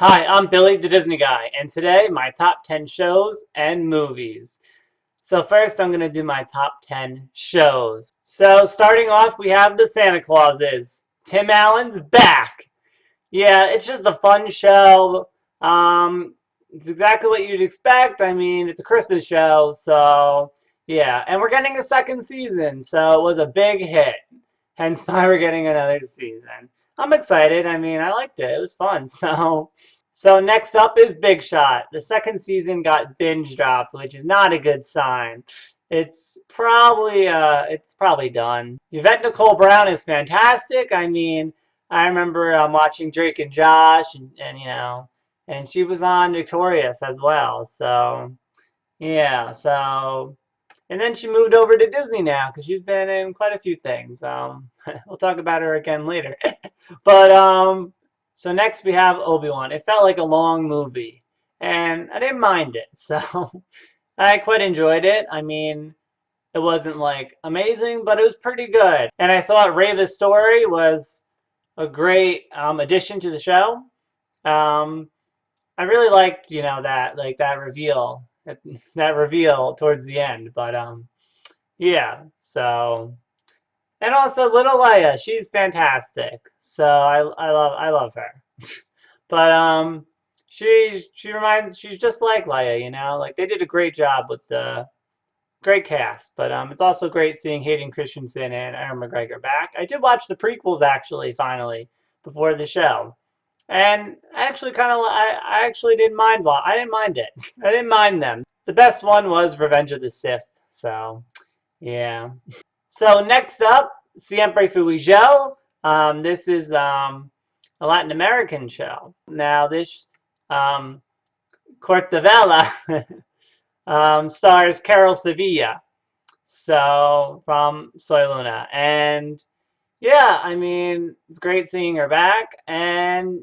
Hi, I'm Billy the Disney Guy, and today my top 10 shows and movies. So first I'm going to do my top 10 shows. So starting off we have the Santa Clauses. Tim Allen's back. Yeah, it's just a fun show. It's exactly what you'd expect. I mean, it's a Christmas show, so yeah. And we're getting a second season, so it was a big hit. Hence why we're getting another season. I'm excited. I mean, I liked it. It was fun. So next up is Big Shot. The second season got binge dropped, which is not a good sign. It's probably done. Yvette Nicole Brown is fantastic. I mean, I remember watching Drake and Josh, and she was on Victorious as well. So yeah, and then she moved over to Disney now because she's been in quite a few things. We'll talk about her again later. But so next we have Obi-Wan. It felt like a long movie, and I didn't mind it. So I quite enjoyed it. I mean, it wasn't like amazing, but it was pretty good. And I thought Rey's story was a great addition to the show. Um, I really liked, that reveal, that reveal towards the end. But yeah. So and also little Leia, she's fantastic. So I love her. But she's just like Leia, like they did a great job with the great cast. But it's also great seeing Hayden Christensen and Aaron McGregor back. I did watch the prequels actually finally before the show. And I actually I actually didn't mind I didn't mind it. I didn't mind them. The best one was Revenge of the Sith. So yeah. So next up, Siempre Fui Yo. This is a Latin American show. Now this um, Cortavella stars Carol Sevilla. So from Soy Luna. And yeah, I mean, it's great seeing her back. And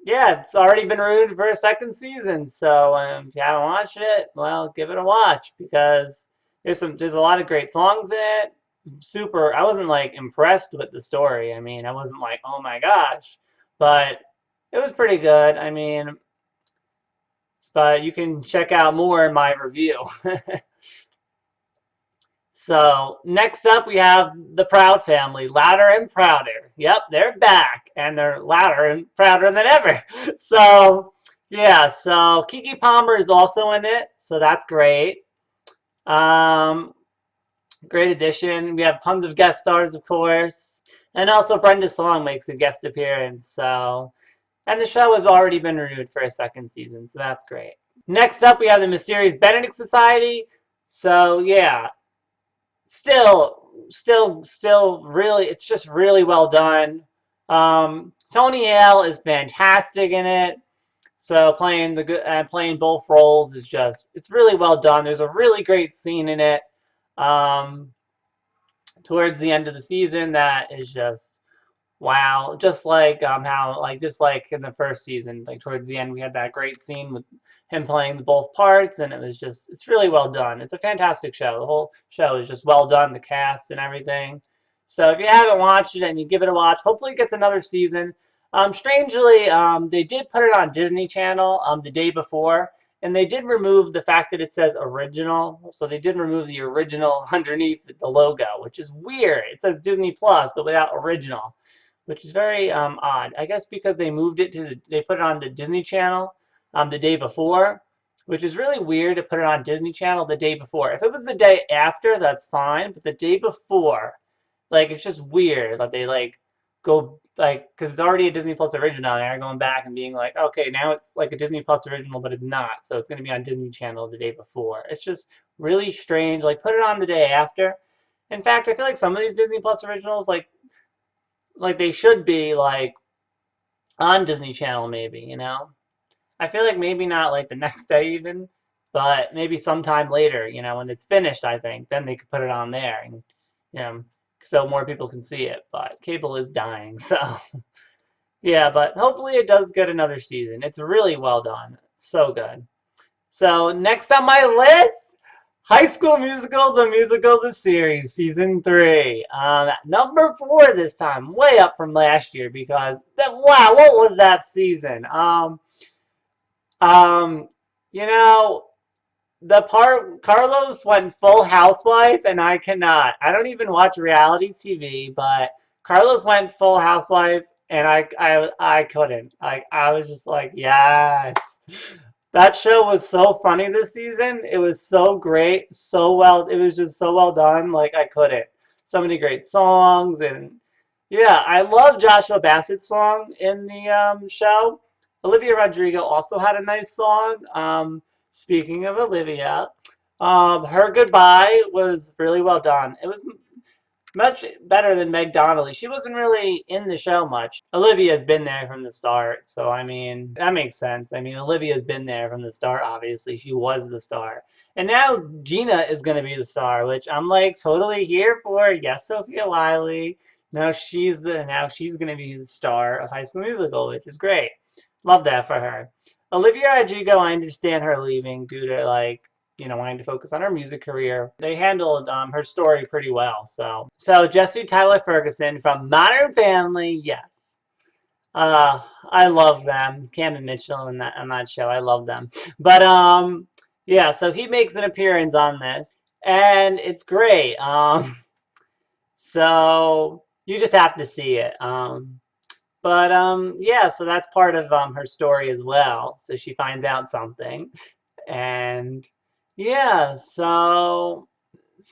yeah, it's already been renewed for a second season. So if you haven't watched it, well, give it a watch because there's a lot of great songs in it. Super. I wasn't like impressed with the story. I mean, I wasn't like, oh my gosh, but it was pretty good. I mean, but you can check out more in my review. So next up we have the Proud Family, louder and prouder. Yep, they're back and they're louder and prouder than ever. So yeah, so Kiki Palmer is also in it, so that's great. Um, Great addition. We have tons of guest stars, of course, and also Brenda Song makes a guest appearance. So, and the show has already been renewed for a second season, so that's great. Next up, we have the Mysterious Benedict Society. So yeah, still really, it's just really well done. Tony Hale is fantastic in it. So playing both roles is it's really well done. There's a really great scene in it towards the end of the season that is just wow. Just like just like in the first season, like towards the end we had that great scene with him playing both parts, and it's really well done. It's a fantastic show. The whole show is just well done, the cast and everything. So if you haven't watched it and you give it a watch, hopefully it gets another season. Strangely, they did put it on Disney Channel the day before, and they did remove the fact that it says original. So they did remove the original underneath the logo, which is weird. It says Disney Plus, but without original, which is very odd. I guess because they moved it they put it on the Disney Channel the day before, which is really weird to put it on Disney Channel the day before. If it was the day after, that's fine, but the day before, like it's just weird that they like go like because it's already a Disney Plus original, and they're going back and being like, okay, now it's like a Disney Plus original, but it's not, so it's going to be on Disney Channel the day before. It's just really strange. Like put it on the day after. In fact, I feel like some of these Disney Plus originals, like they should be like on Disney Channel, maybe. I feel like maybe not like the next day even, but maybe sometime later, when it's finished, I think, then they could put it on there and, you know, so more people can see it. But cable is dying, so yeah, but hopefully it does get another season. It's really well done. It's so good. So next on my list, High School Musical, the musical, the series, season three. Number four this time, way up from last year because wow, what was that season? Um, you know, the part Carlos went full housewife, and I cannot. I don't even watch reality TV, but Carlos went full housewife, and I couldn't. I was just like, yes. That show was so funny this season. It was so great, so well. It was just so well done. Like I couldn't. So many great songs, and yeah, I love Joshua Bassett's song in the show. Olivia Rodrigo also had a nice song. Speaking of Olivia, her goodbye was really well done. It was much better than Meg Donnelly. She wasn't really in the show much. Olivia's been there from the start, so I mean, that makes sense. I mean, Olivia's been there from the start, obviously. She was the star. And now Gina is going to be the star, which I'm like totally here for. Yes, Sophia Wiley. Now she's going to be the star of High School Musical, which is great. Love that for her. Olivia Rodrigo, I understand her leaving due to wanting to focus on her music career. They handled her story pretty well. So Jesse Tyler Ferguson from Modern Family, yes. I love them. Cam and Mitchell in that show, I love them. But yeah, so he makes an appearance on this, and it's great. So you just have to see it. But yeah, so that's part of her story as well. So she finds out something, and yeah, so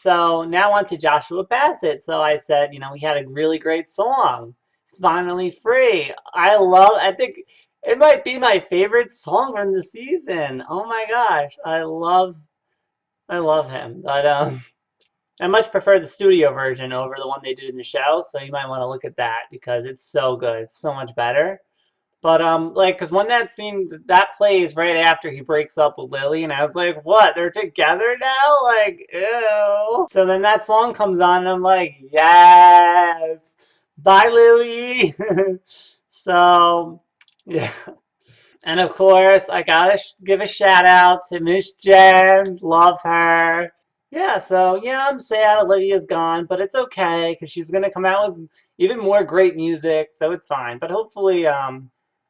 now on to Joshua Bassett. So I said, we had a really great song, Finally Free. I think it might be my favorite song from the season. Oh my gosh, I love him. But I much prefer the studio version over the one they did in the show. So you might want to look at that because it's so good. It's so much better. But cause when that scene that plays right after he breaks up with Lily, and I was like, what? They're together now? Like, ew. So then that song comes on, and I'm like, yes, bye, Lily. So, yeah. And of course, I gotta give a shout out to Miss Jen. Love her. Yeah, so yeah, I'm sad Olivia's gone, but it's okay because she's gonna come out with even more great music, so it's fine. But hopefully,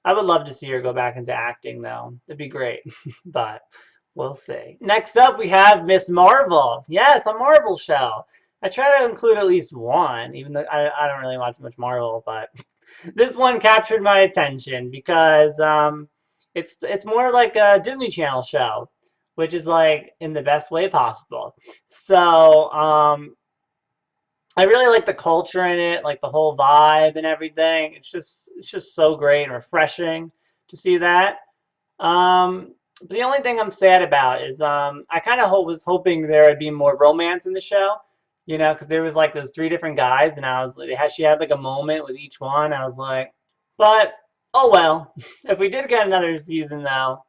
I would love to see her go back into acting, though. It'd be great, but we'll see. Next up, we have Miss Marvel. Yes, a Marvel show. I try to include at least one, even though I don't really watch much Marvel, but this one captured my attention because it's more like a Disney Channel show, which is like in the best way possible. So I really like the culture in it, like the whole vibe and everything. It's just so great and refreshing to see that. But the only thing I'm sad about is I kind of was hoping there would be more romance in the show, because there was like those three different guys, and she had like a moment with each one. I was like, but oh well. If we did get another season though,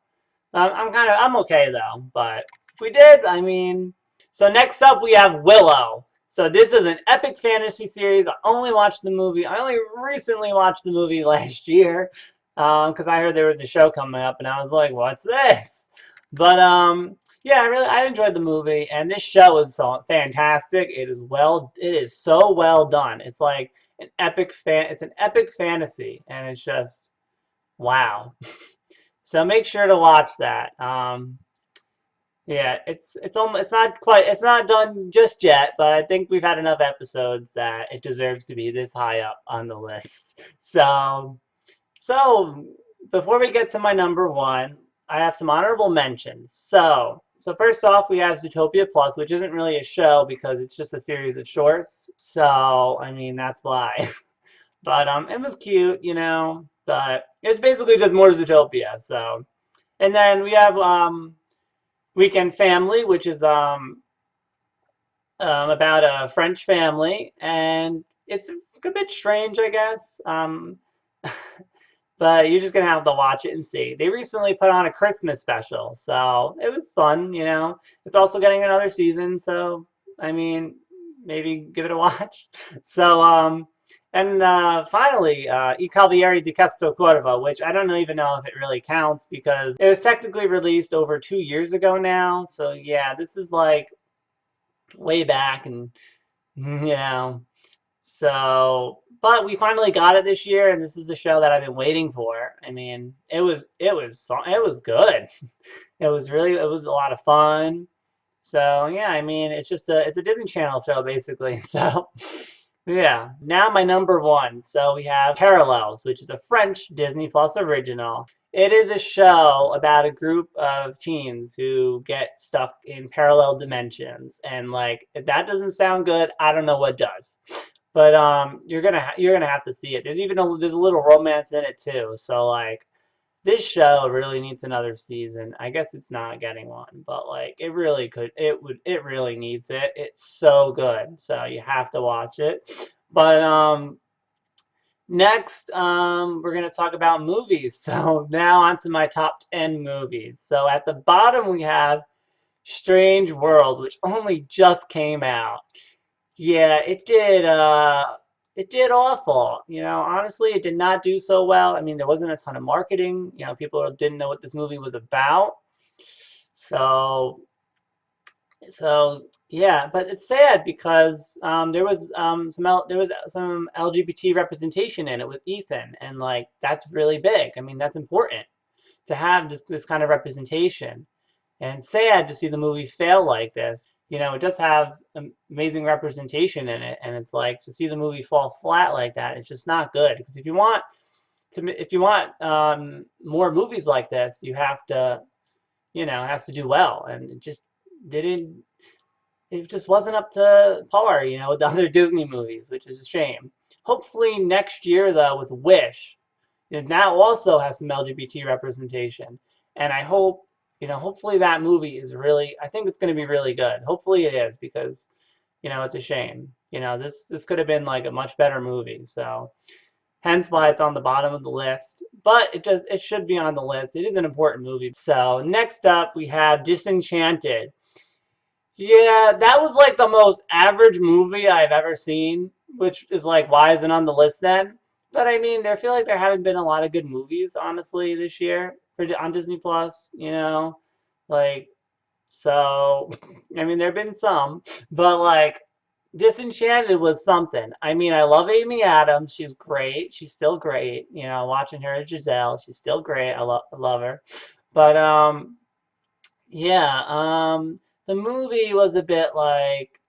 I'm okay though. But if we did, I mean, so next up we have Willow. So this is an epic fantasy series. I only recently watched the movie last year because I heard there was a show coming up, and I was like, "What's this?" But yeah, I enjoyed the movie, and this show is so fantastic. It is so well done. It's like it's an epic fantasy, and it's just wow. So make sure to watch that. Yeah, it's not done just yet, but I think we've had enough episodes that it deserves to be this high up on the list. So before we get to my number one, I have some honorable mentions. So first off, we have Zootopia Plus, which isn't really a show because it's just a series of shorts. So I mean that's why. But it was cute, but it's basically just more Zootopia. So, and then we have Weekend Family, which is about a French family, and it's a bit strange, I guess. But you're just gonna have to watch it and see. They recently put on a Christmas special, so it was fun. It's also getting another season, so I mean, maybe give it a watch. So and finally, I Cavaliere di Castelcorvo, which I don't even know if it really counts because it was technically released over 2 years ago now. So yeah, this is like way back, and you know. So, but we finally got it this year, and this is the show that I've been waiting for. I mean, it was fun. It was good. It was a lot of fun. So yeah, I mean, it's a Disney Channel show basically. So yeah, now my number one. So we have Parallels, which is a French Disney Plus original. It is a show about a group of teens who get stuck in parallel dimensions, and like if that doesn't sound good, I don't know what does. But you're gonna have to see it. There's a little romance in it too. So like this show really needs another season. I guess it's not getting one, but like it really could. It really needs it. It's so good. So you have to watch it. But next we're gonna talk about movies. So now on to my top 10 movies. So at the bottom we have Strange World, which only just came out. Yeah, it did awful. You know, honestly, it did not do so well. I mean, there wasn't a ton of marketing. You know, people didn't know what this movie was about. So, yeah, but it's sad because there was some LGBT representation in it with Ethan, and like that's really big. I mean, that's important to have this kind of representation. And sad to see the movie fail like this. You know, it does have amazing representation in it, and it's like to see the movie fall flat like that. It's just not good. Because if you want more movies like this, you have to, you know, it has to do well, and it just didn't. It just wasn't up to par, you know, with the other Disney movies, which is a shame. Hopefully next year, though, with Wish, it now also has some LGBT representation, and I hope, you know, hopefully that movie is really. I think it's going to be really good. Hopefully it is because, you know, it's a shame. You know, this could have been like a much better movie. So hence why it's on the bottom of the list. But it should be on the list. It is an important movie. So next up we have Disenchanted. Yeah, that was like the most average movie I've ever seen, which is like, why isn't it on the list then? But I mean, I feel like there haven't been a lot of good movies, honestly, this year on Disney Plus, you know? Like, so, I mean, there have been some, but like, Disenchanted was something. I mean, I love Amy Adams. She's great. She's still great. You know, watching her as Giselle, she's still great. I love her. But yeah, the movie was a bit like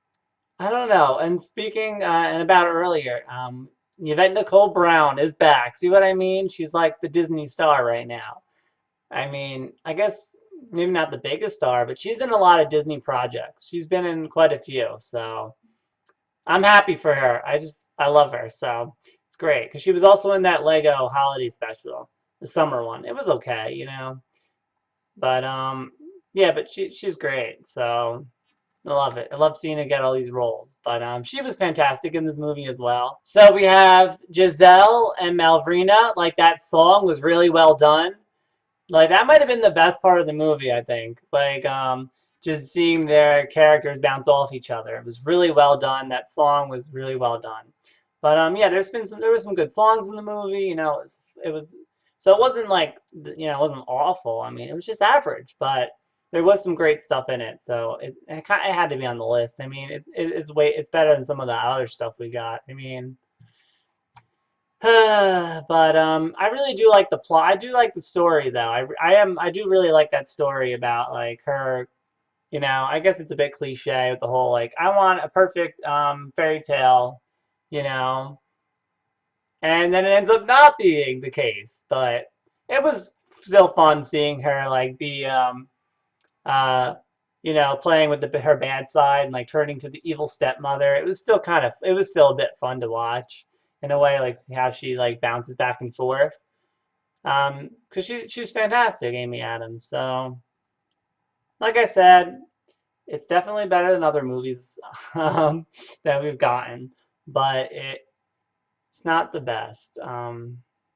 I don't know. And speaking and about earlier, Yvette Nicole Brown is back. See what I mean? She's like the Disney star right now. I mean, I guess maybe not the biggest star, but she's in a lot of Disney projects. She's been in quite a few, so I'm happy for her. I love her, so it's great because she was also in that Lego holiday special, the summer one. It was okay, you know, but yeah, but she's great, so. I love it. I love seeing her get all these roles. But she was fantastic in this movie as well. So we have Giselle and Malvina. Like that song was really well done. Like that might have been the best part of the movie, I think. Like just seeing their characters bounce off each other. It was really well done. That song was really well done. But yeah, there were some good songs in the movie. You know, it was so it wasn't like you know it wasn't awful. I mean, it was just average, but there was some great stuff in it. So it had to be on the list. I mean, it's better than some of the other stuff we got. I mean. But I really do like the plot. I do like the story though. I do really like that story about like her. You know, I guess it's a bit cliche with the whole like I want a perfect fairy tale. You know, and then it ends up not being the case. But it was still fun seeing her like be uh you know playing with her bad side and like turning to the evil stepmother. It was still a bit fun to watch in a way, like how she like bounces back and forth. Because she's fantastic, Amy Adams. So, like I said, it's definitely better than other movies that we've gotten, but it's not the best.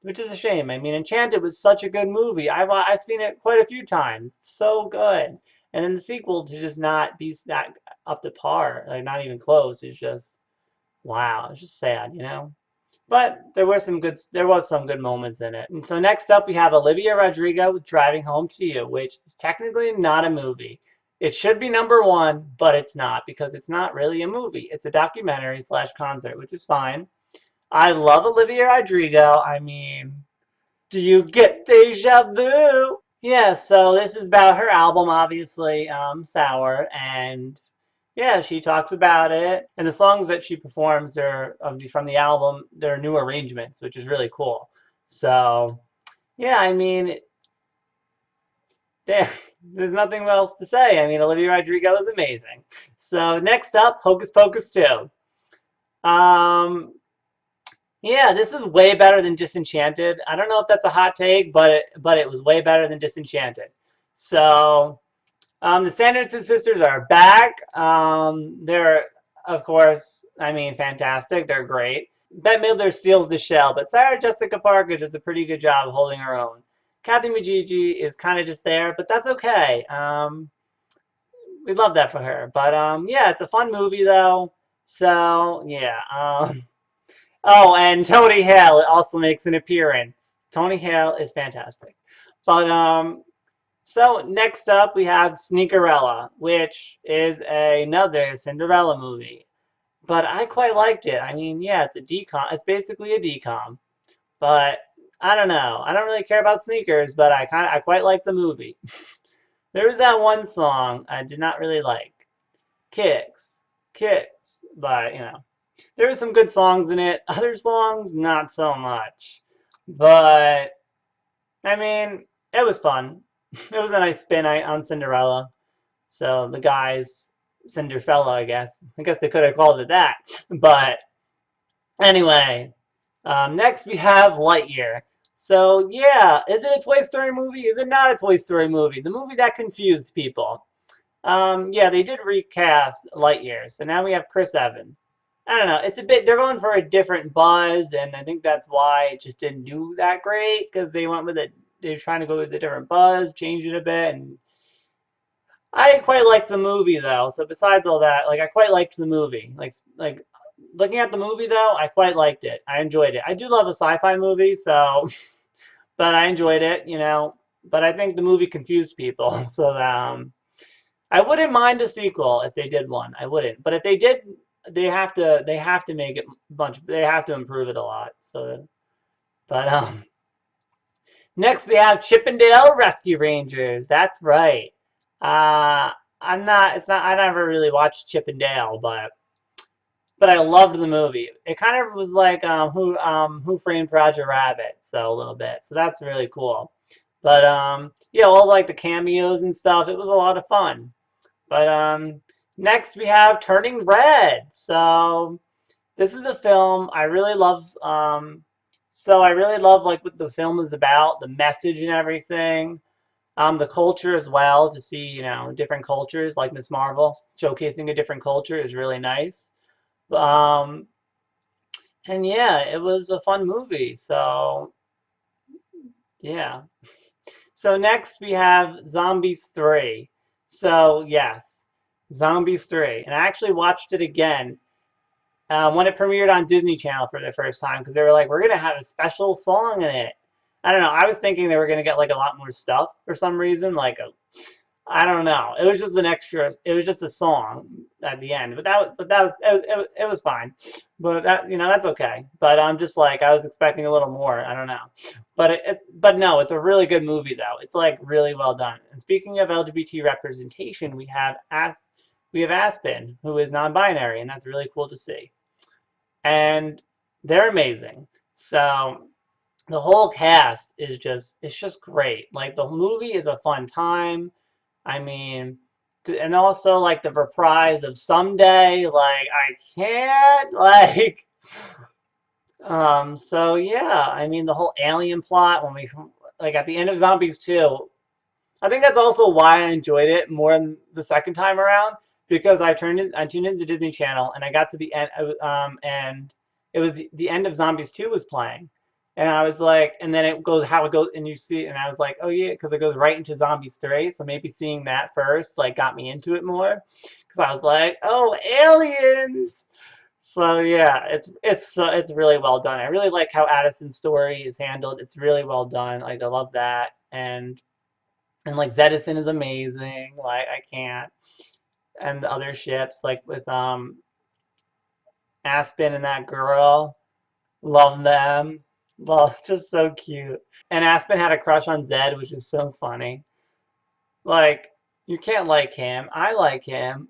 Which is a shame. I mean, Enchanted was such a good movie. I've seen it quite a few times. It's so good, and then the sequel to just not be that up to par, like not even close, is just wow. It's just sad, you know. But there was some good moments in it. And so next up we have Olivia Rodrigo with Driving Home to You, which is technically not a movie. It should be number one, but it's not because it's not really a movie. It's a documentary slash concert, which is fine. I love Olivia Rodrigo. I mean, do you get deja vu? Yeah, so this is about her album, obviously, Sour, and yeah, she talks about it. And the songs that she performs are from the album, they're new arrangements, which is really cool. So yeah, I mean, there, there's nothing else to say. I mean, Olivia Rodrigo is amazing. So next up, Hocus Pocus 2. Um, yeah, this is way better than Disenchanted. I don't know if that's a hot take, but it was way better than Disenchanted. So the Sanderson sisters are back. They're, of course, I mean, fantastic. They're great. Bette Midler steals the shell, but Sarah Jessica Parker does a pretty good job of holding her own. Kathy Majiji is kind of just there, but that's okay. We love that for her. But yeah, it's a fun movie though. So yeah. Oh, and Tony Hale also makes an appearance. Tony Hale is fantastic. But so next up we have Sneakerella, which is another Cinderella movie. But I quite liked it. I mean, yeah, it's a decom. It's basically a decom. But I don't know. I don't really care about sneakers, but I quite like the movie. There was that one song I did not really like. Kicks. Kicks. But, there were some good songs in it. Other songs, not so much. But I mean, it was fun. It was a nice spin on Cinderella. So the guys, Cinderfella, I guess. I guess they could have called it that. But anyway, next we have Lightyear. So yeah, is it a Toy Story movie? Is it not a Toy Story movie? The movie that confused people. Yeah, they did recast Lightyear. So now we have Chris Evans. I don't know. It's a bit, they're going for a different buzz, and I think that's why it just didn't do that great because they went with it. They're trying to go with a different buzz, change it a bit, and I quite liked the movie though. So besides all that, like I quite liked the movie. Like looking at the movie though, I quite liked it. I enjoyed it. I do love a sci-fi movie, so but I enjoyed it. But I think the movie confused people, so I wouldn't mind a sequel if they did one. I wouldn't. But if they did, they have to make it bunch. They have to improve it a lot. So, but next we have Chippendale Rescue Rangers. That's right. I'm not. It's not. I never really watched Chippendale, but I loved the movie. It kind of was like Who Framed Roger Rabbit, so a little bit. So that's really cool. But yeah, all like the cameos and stuff. It was a lot of fun. But next we have Turning Red. So this is a film I really love. So I really love like what the film is about, the message and everything. The culture as well to see different cultures like Miss Marvel showcasing a different culture is really nice. Um, and yeah, it was a fun movie. So yeah. So next we have Zombies 3. So yes, Zombies 3. And I actually watched it again when it premiered on Disney Channel for the first time because they were like, we're going to have a special song in it. I don't know. I was thinking they were going to get like a lot more stuff for some reason, I don't know. It was just an extra. It was just a song at the end, but that was fine. But that's okay. But I'm just like I was expecting a little more. I don't know. But no, it's a really good movie though. It's like really well done. And speaking of LGBT representation, we have Aspen, who is non-binary, and that's really cool to see. And they're amazing. So the whole cast is just great. Like the movie is a fun time. I mean, and also like the reprise of Someday, like I can't so yeah, I mean the whole alien plot when we like at the end of Zombies 2, I think that's also why I enjoyed it more than the second time around because I tuned into Disney Channel and I got to the end and it was the end of Zombies 2 was playing. And I was like, and then it goes how it goes, and you see, and I was like, oh yeah, because it goes right into Zombies 3. So maybe seeing that first like got me into it more, because I was like, oh, aliens. So yeah, it's really well done. I really like how Addison's story is handled. It's really well done. Like I love that, and And like Zedison is amazing. Like I can't. And the other ships, like with Aspen and that girl, love them. Love, just so cute. And Aspen had a crush on Zed, which is so funny. Like you can't like him. I like him.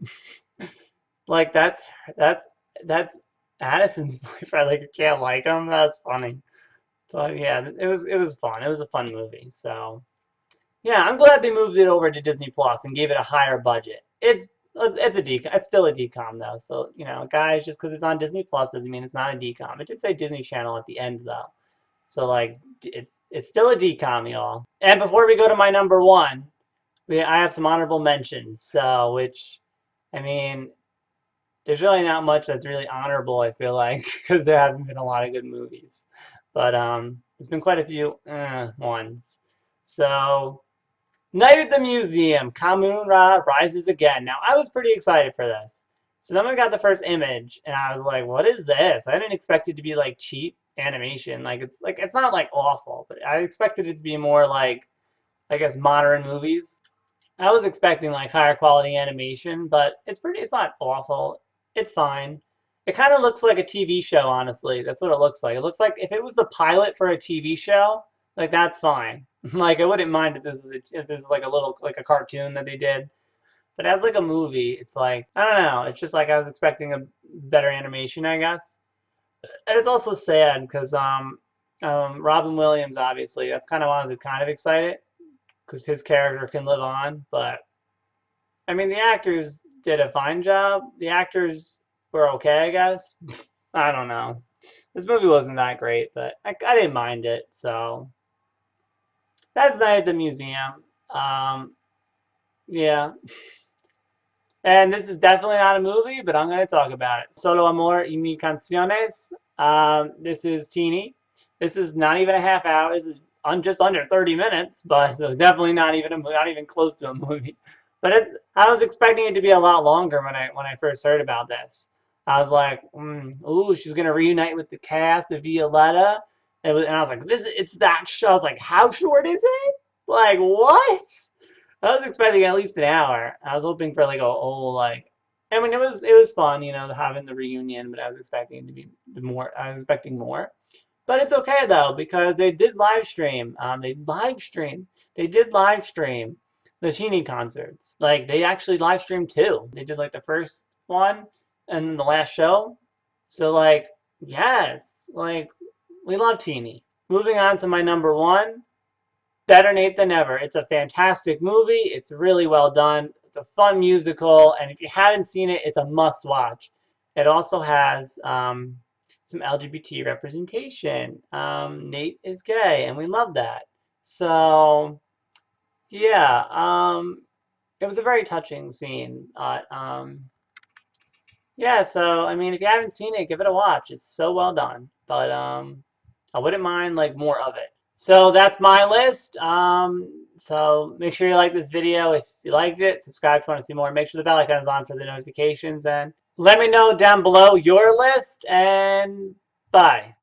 Like that's that's Addison's boyfriend. Like you can't like him. That's funny. But yeah, it was fun. It was a fun movie. So yeah, I'm glad they moved it over to Disney Plus and gave it a higher budget. It's a decom. It's still a decom though. So guys, just because it's on Disney Plus doesn't mean it's not a decom. It did say Disney Channel at the end though. So like it's still a decom, y'all. And before we go to my number one, I have some honorable mentions. So which, I mean, there's really not much that's really honorable, I feel like, because there haven't been a lot of good movies. But there's been quite a few ones. So, Night at the Museum, Kamunra rises again. Now, I was pretty excited for this. So then we got the first image, and I was like, "What is this?" I didn't expect it to be like cheap animation. Like it's not like awful, but I expected it to be more like, I guess, modern movies. I was expecting like higher quality animation, but it's not awful. It's fine. It kind of looks like a TV show, honestly. That's what it looks like. It looks like if it was the pilot for a TV show, like that's fine. Like I wouldn't mind if this is like a little like a cartoon that they did. But as like a movie, it's like I don't know. It's just like I was expecting a better animation, I guess. And it's also sad because Robin Williams, obviously, that's kind of why I was kind of excited because his character can live on. But I mean, the actors did a fine job. The actors were okay, I guess. I don't know. This movie wasn't that great, but I didn't mind it. So that's Night at the Museum. Um, yeah. And this is definitely not a movie, but I'm going to talk about it. Solo Amor y Mi Canciones. This is teeny. This is not even a half hour. This is just under 30 minutes, but so definitely not even close to a movie. But I was expecting it to be a lot longer when I first heard about this. I was like, ooh, she's gonna reunite with the cast of Violetta. And I was like, it's that show. I was like, how short is it? Like what? I was expecting at least an hour. I was hoping for like a whole like. I mean, it was fun, having the reunion, but I was expecting it to be more. I was expecting more, but it's okay though because they did live stream. They did live stream the Sheeny concerts. Like they actually live streamed two. They did like the first one and then the last show. So like, yes, like we love Teeny. Moving on to my number one. Better Nate Than Ever. It's a fantastic movie. It's really well done. It's a fun musical, and if you haven't seen it, it's a must watch. It also has some LGBT representation. Nate is gay, and we love that. So yeah, it was a very touching scene. Yeah, so I mean, if you haven't seen it, give it a watch. It's so well done. But I wouldn't mind like more of it. So that's my list. So make sure you like this video if you liked it. Subscribe if you want to see more. Make sure the bell icon is on for the notifications. And let me know down below your list. And bye.